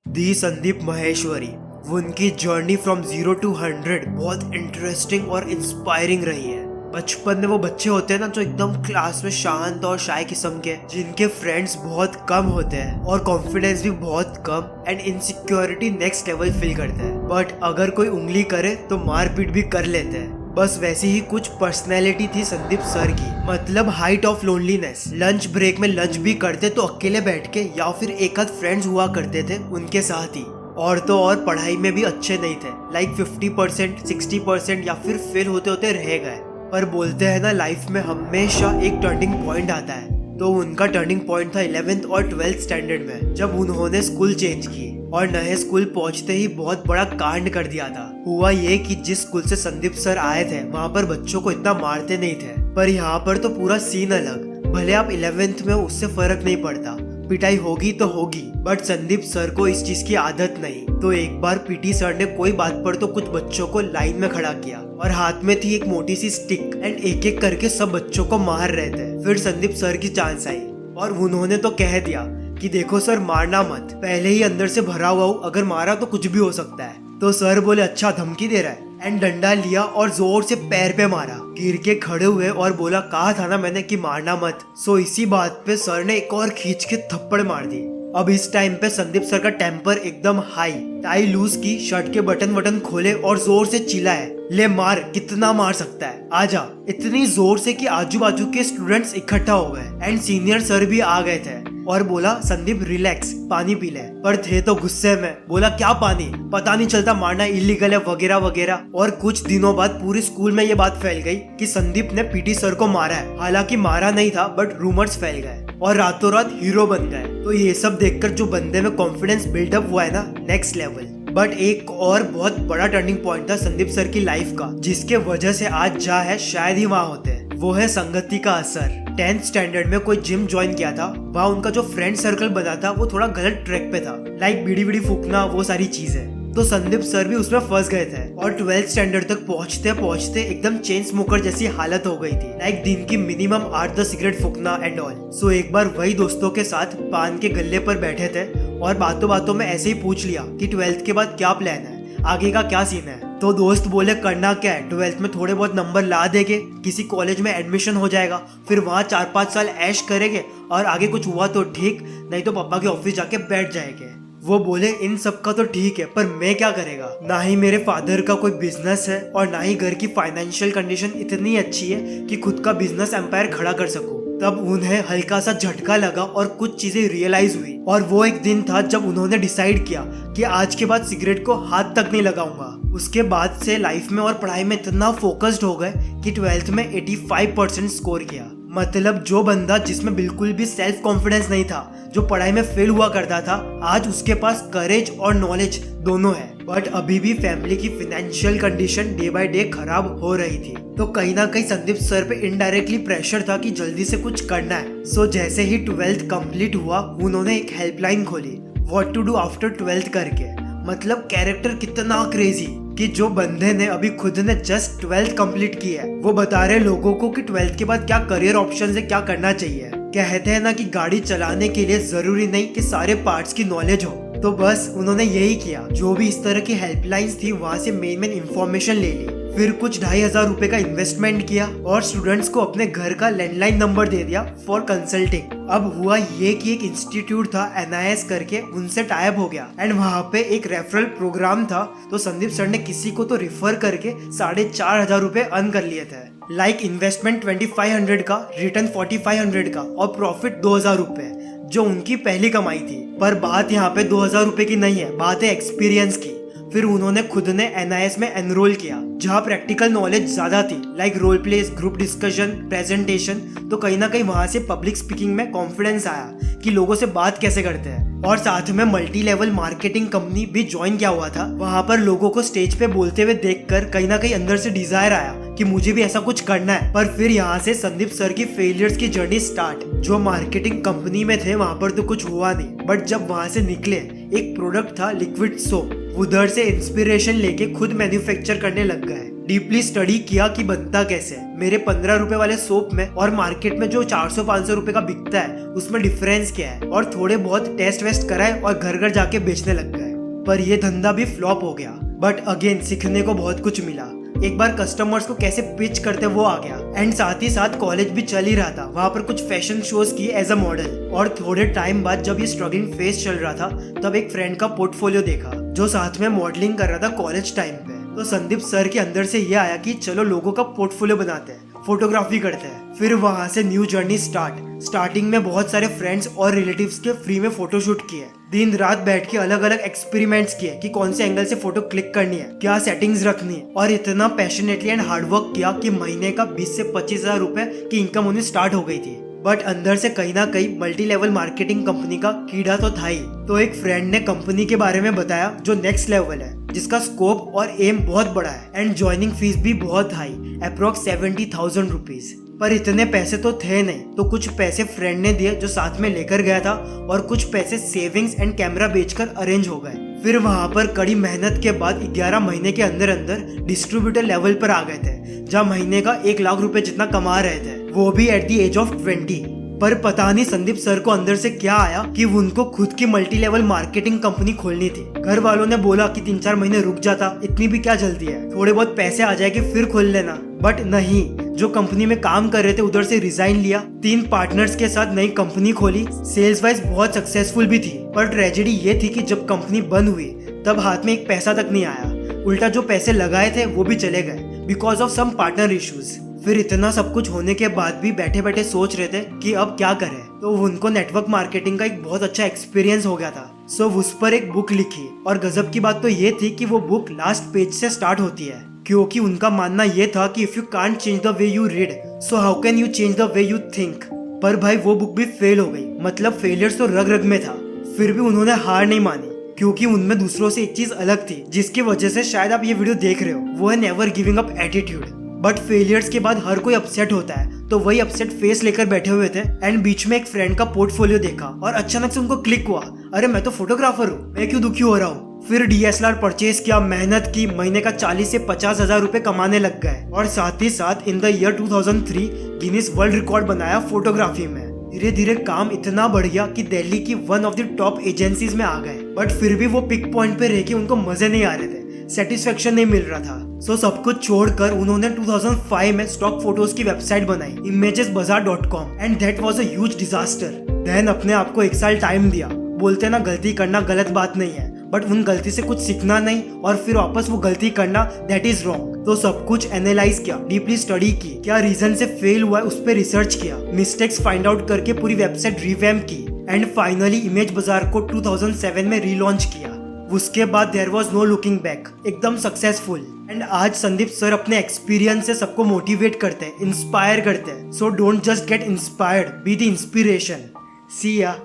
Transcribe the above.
दी संदीप महेश्वरी। उनकी journey from 0 to 100 बहुत interesting और इंस्पायरिंग रही है। बचपन में वो बच्चे होते हैं ना जो एकदम क्लास में शांत और शाय किस्म के, जिनके फ्रेंड्स बहुत कम होते हैं और कॉन्फिडेंस भी बहुत come and insecurity next level feel करते हैं। बट अगर कोई उंगली करे तो मारपीट भी कर लेते हैं। बस वैसी ही कुछ पर्सनैलिटी थी संदीप सर की। मतलब height of loneliness. Lunch break में लंच भी करते तो अकेले बैठ के या फिर एक आध फ्रेंड्स हुआ करते थे उनके साथ ही। और तो और पढ़ाई में भी अच्छे नहीं थे, लाइक 50% 60% या फिर फेल होते होते रह गए। पर बोलते हैं ना, लाइफ में हमेशा एक टर्निंग पॉइंट आता है। तो उनका टर्निंग पॉइंट था 11th और 12th स्टैंडर्ड में, जब उन्होंने स्कूल चेंज की और नए स्कूल पहुंचते ही बहुत बड़ा कांड कर दिया था। हुआ ये कि जिस स्कूल से संदीप सर आए थे वहाँ पर बच्चों को इतना मारते नहीं थे, पर यहाँ पर तो पूरा सीन अलग। भले आप 11th में, उससे फर्क नहीं पड़ता, पिटाई होगी तो होगी, बट संदीप सर को इस चीज की आदत नहीं। तो एक बार पीटी सर ने कोई बात पर तो कुछ बच्चों को लाइन में खड़ा किया और हाथ में थी एक मोटी सी स्टिक एंड एक एक करके सब बच्चों को मार रहे थे। फिर संदीप सर की चांस आई और उन्होंने तो कह दिया कि देखो सर, मारना मत, पहले ही अंदर से भरा हुआ हूँ, अगर मारा तो कुछ भी हो सकता है। तो सर बोले अच्छा धमकी दे रहा है, एंड डंडा लिया और जोर से पैर पे मारा। गिर के खड़े हुए और बोला कहा था ना मैंने कि मारना मत। सो इसी बात पे सर ने एक और खींच के थप्पड़ मार दी। अब इस टाइम पे संदीप सर का टेम्पर एकदम हाई। टाई लूज की, शर्ट के बटन वटन खोले और जोर से चिल्लाए, ले मार, कितना मार सकता है, आजा। इतनी जोर से कि आजू बाजू के स्टूडेंट्स इकट्ठा हो गए एंड सीनियर सर भी आ गए थे और बोला संदीप रिलैक्स, पानी पी ले। पर थे तो गुस्से में, बोला क्या पानी, पता नहीं चलता मारना इलीगल है वगैरह वगैरह। और कुछ दिनों बाद पूरे स्कूल में ये बात फैल गई कि संदीप ने पीटी सर को मारा है। हालांकि मारा नहीं था, बट रूमर्स फैल गए और रातों रात हीरो बन गए। तो ये सब देखकर जो बंदे में कॉन्फिडेंस बिल्डअप हुआ है ना, नेक्स्ट लेवल। बट एक और बहुत बड़ा टर्निंग पॉइंट था संदीप सर की लाइफ का, जिसके वजह से आज जहाँ है शायद ही वहाँ होते। वो है संगति का असर। 10th स्टैंडर्ड में कोई जिम ज्वाइन किया था, वहाँ उनका जो फ्रेंड सर्कल बना था वो थोड़ा गलत ट्रैक पे था, लाइक बीड़ी बीड़ी फूकना, वो सारी चीजें। तो संदीप सर भी उसमें फंस गए थे और 12th स्टैंडर्ड तक पहुंचते पहुंचते एकदम चेन स्मोकर जैसी हालत हो गई थी, लाइक दिन की minimum 8-10 cigarette Phukna and all. सो एक बार वही दोस्तों के साथ पान के गल्ले पर बैठे थे और बातों बातों में ऐसे ही पूछ लिया कि 12th के बाद क्या प्लान है, आगे का क्या सीन है। तो दोस्त बोले करना क्या है, 12th में थोड़े बहुत नंबर ला देंगे, किसी कॉलेज में एडमिशन हो जाएगा, फिर वहाँ 4-5 साल ऐश करेंगे और आगे कुछ हुआ तो ठीक, नहीं तो पापा के ऑफिस जाके बैठ जाएंगे। वो बोले इन सब का तो ठीक है, पर मैं क्या करेगा, ना ही मेरे फादर का कोई बिजनेस है और ना ही घर की फाइनेंशियल कंडीशन इतनी अच्छी है कि खुद का बिजनेस एम्पायर खड़ा कर सकूं। तब उन्हें हल्का सा झटका लगा और कुछ चीजें रियलाइज हुई। और वो एक दिन था जब उन्होंने डिसाइड किया कि आज के बाद सिगरेट को हाथ तक नहीं लगाऊंगा। उसके बाद से लाइफ में और पढ़ाई में इतना फोकस्ड हो गए कि 12th में 85% स्कोर किया। मतलब जो बंदा जिसमें बिल्कुल भी सेल्फ कॉन्फिडेंस नहीं था, जो पढ़ाई में फेल हुआ करता था, आज उसके पास करेज और नॉलेज दोनों है। बट अभी भी फैमिली की financial condition day by day खराब हो रही थी। तो कहीं ना कहीं संदीप सर पे इनडायरेक्टली प्रेशर था कि जल्दी से कुछ करना है। सो जैसे ही 12th कंप्लीट हुआ, उन्होंने एक हेल्पलाइन खोली, what to do after 12th करके। मतलब कैरेक्टर कितना क्रेजी कि जो बंदे ने अभी खुद ने जस्ट 12th कंप्लीट की है, वो बता रहे लोगों को कि 12th के बाद क्या करियर ऑप्शन है, क्या करना चाहिए। कहते हैं ना कि गाड़ी चलाने के लिए जरूरी नहीं कि सारे पार्ट्स की नॉलेज हो। तो बस उन्होंने यही किया, जो भी इस तरह की हेल्पलाइंस थी वहाँ से मेन इंफॉर्मेशन ले ली, फिर कुछ 2,500 रुपए का इन्वेस्टमेंट किया और स्टूडेंट्स को अपने घर का लैंडलाइन नंबर दे दिया फॉर कंसल्टिंग। अब हुआ ये कि एक इंस्टीट्यूट था NIS करके, उनसे टाइप हो गया एंड वहाँ पे एक रेफरल प्रोग्राम था। तो संदीप सर ने किसी को तो रिफर करके 4,500 रुपए अर्न कर लिए थे। लाइक इन्वेस्टमेंट 2,500 का, रिटर्न 4,500 का और प्रॉफिट 2,000 रुपए, जो उनकी पहली कमाई थी। पर बात यहाँ पे 2,000 रुपए की नहीं है, बात है एक्सपीरियंस की। फिर उन्होंने खुद ने NIS में एनरोल किया, जहाँ प्रैक्टिकल नॉलेज ज्यादा थी, like role plays, group discussion, presentation. तो कहीं ना कहीं वहाँ से पब्लिक स्पीकिंग में कॉन्फिडेंस आया कि लोगों से बात कैसे करते हैं। और साथ में मल्टी लेवल मार्केटिंग कंपनी भी ज्वाइन किया हुआ था। वहाँ पर लोगों को स्टेज पे बोलते हुए देखकर कहीं ना कहीं अंदर से डिजायर आया कि मुझे भी ऐसा कुछ करना है। पर फिर यहाँ से संदीप सर की फेलियर्स की जर्नी स्टार्ट। जो मार्केटिंग कंपनी में थे वहाँ पर तो कुछ हुआ नहीं, बट जब वहाँ से निकले एक प्रोडक्ट था लिक्विड सोप। उधर से इंस्पिरेशन लेके खुद मैन्युफैक्चर करने लग गए। डीपली स्टडी किया कि बनता कैसे। मेरे 15 रुपए वाले सोप में और मार्केट में जो 400-500 रुपए का बिकता है उसमें डिफरेंस क्या है, और थोड़े बहुत टेस्ट वेस्ट कराए और घर घर जाके बेचने लग गए। पर ये धंधा भी फ्लॉप हो गया। बट अगेन सीखने को बहुत कुछ मिला। एक बार कस्टमर्स को कैसे पिच करते वो आ गया, एंड साथ ही साथ कॉलेज भी चल ही रहा था। वहाँ पर कुछ फैशन शोज किए एज अ मॉडल। और थोड़े टाइम बाद जब ये स्ट्रगलिंग फेज चल रहा था तब एक फ्रेंड का पोर्टफोलियो देखा जो साथ में मॉडलिंग कर रहा था कॉलेज टाइम पे। तो संदीप सर के अंदर से ये आया कि चलो लोगों का पोर्टफोलियो बनाते हैं, फोटोग्राफी करते हैं। फिर वहां से न्यू जर्नी स्टार्टिंग में बहुत सारे फ्रेंड्स और रिलेटिव्स के फ्री में फोटोशूट किए। दिन रात बैठ के अलग अलग एक्सपेरिमेंट्स किए कि कौन से एंगल से फोटो क्लिक करनी है, क्या सेटिंग्स रखनी है, और इतना पैशनेटली एंड हार्डवर्क किया कि महीने का 20 से 25 हजार रुपए की इनकम होनी स्टार्ट हो गई थी। बट अंदर से कहीं ना कहीं मल्टी लेवल मार्केटिंग कंपनी का कीड़ा तो था ही। तो एक फ्रेंड ने कंपनी के बारे में बताया जो नेक्स्ट लेवल है, जिसका स्कोप और एम बहुत बड़ा है एंड ज्वाइनिंग फीस भी बहुत हाई, अप्रोक्स 70,000 रुपीज। पर इतने पैसे तो थे नहीं, तो कुछ पैसे फ्रेंड ने दिए जो साथ में लेकर गया था, और कुछ पैसे सेविंग्स एंड कैमरा बेचकर अरेंज हो गए। फिर वहां पर कड़ी मेहनत के बाद 11 महीने के अंदर अंदर डिस्ट्रीब्यूटर लेवल पर आ गए थे, जहाँ महीने का 1 लाख रुपए जितना कमा रहे थे, वो भी एट द एज ऑफ 20। पर पता नहीं संदीप सर को अंदर से क्या आया कि उनको खुद की मल्टी लेवल मार्केटिंग कंपनी खोलनी थी। घर वालों ने बोला कि 3-4 महीने रुक जाता, इतनी भी क्या जल्दी है, थोड़े बहुत पैसे आ जाएंगे फिर खोल लेना। बट नहीं, जो कंपनी में काम कर रहे थे उधर से रिजाइन लिया, 3 पार्टनर्स के साथ नई कंपनी खोली। सेल्स वाइज बहुत सक्सेसफुल भी थी। पर ट्रेजेडी ये थी कि जब कंपनी बंद हुई तब हाथ में एक पैसा तक नहीं आया। उल्टा जो पैसे लगाए थे वो भी चले गए because of some partner issues. फिर इतना सब कुछ होने के बाद भी बैठे बैठे सोच रहे थे कि अब क्या करें, तो उनको नेटवर्क मार्केटिंग का एक बहुत अच्छा एक्सपीरियंस हो गया था। सो उस पर एक बुक लिखी, और गजब की बात तो ये थी कि वो बुक लास्ट पेज से स्टार्ट होती है, क्योंकि उनका मानना ये था कि if you can't change the way you read, so how can you change the way you think. पर भाई वो बुक भी फेल हो गई, मतलब फेलियर्स तो रग रग में था। फिर भी उन्होंने हार नहीं मानी, क्योंकि उनमें दूसरों से एक चीज अलग थी, जिसकी वजह से शायद आप ये वीडियो देख रहे हो, वो है never giving up attitude. But failures के बाद हर कोई अपसेट होता है, तो वही अपसेट फेस लेकर बैठे हुए थे, एंड बीच में एक फ्रेंड का पोर्टफोलियो देखा और अचानक से उनको क्लिक हुआ, अरे मैं तो फोटोग्राफर हूँ, मैं क्यों दुखी हो रहा हूँ। फिर DSLR परचेज किया, मेहनत की, महीने का 40 से 50 हजार रुपए कमाने लग गए, और साथ ही साथ in the year 2003 Guinness world record बनाया फोटोग्राफी में। धीरे धीरे काम इतना बढ़ गया कि दिल्ली की one of the top agencies में आ गए। बट फिर भी वो पिक पॉइंट पे रह के उनको मजे नहीं आ रहे थे, सेटिस्फेक्शन नहीं मिल रहा था। सो सब कुछ छोड़कर उन्होंने 2005 में स्टॉक फोटोज की वेबसाइट बनाई, imagesbazaar.com, and that was a huge disaster. Then अपने आप को 1 साल टाइम दिया। बोलते ना गलती करना गलत बात नहीं है, बट उन गलती से कुछ सीखना नहीं और फिर वापस वो गलती करना, दैट इज रॉन्ग। तो सब कुछ एनालाइज किया, डीपली स्टडी की, क्या रीजन से फेल हुआ है उस पर रिसर्च किया, मिस्टेक्स फाइंड आउट करके पूरी वेबसाइट रिवैम्प की, एंड फाइनली इमेज बाजार को 2007 में रीलॉन्च किया। उसके बाद there was no looking back, एकदम सक्सेसफुल। एंड आज संदीप सर अपने एक्सपीरियंस से सबको मोटिवेट करते हैं, इंस्पायर करते हैं। So don't just get inspired, be the inspiration. See या।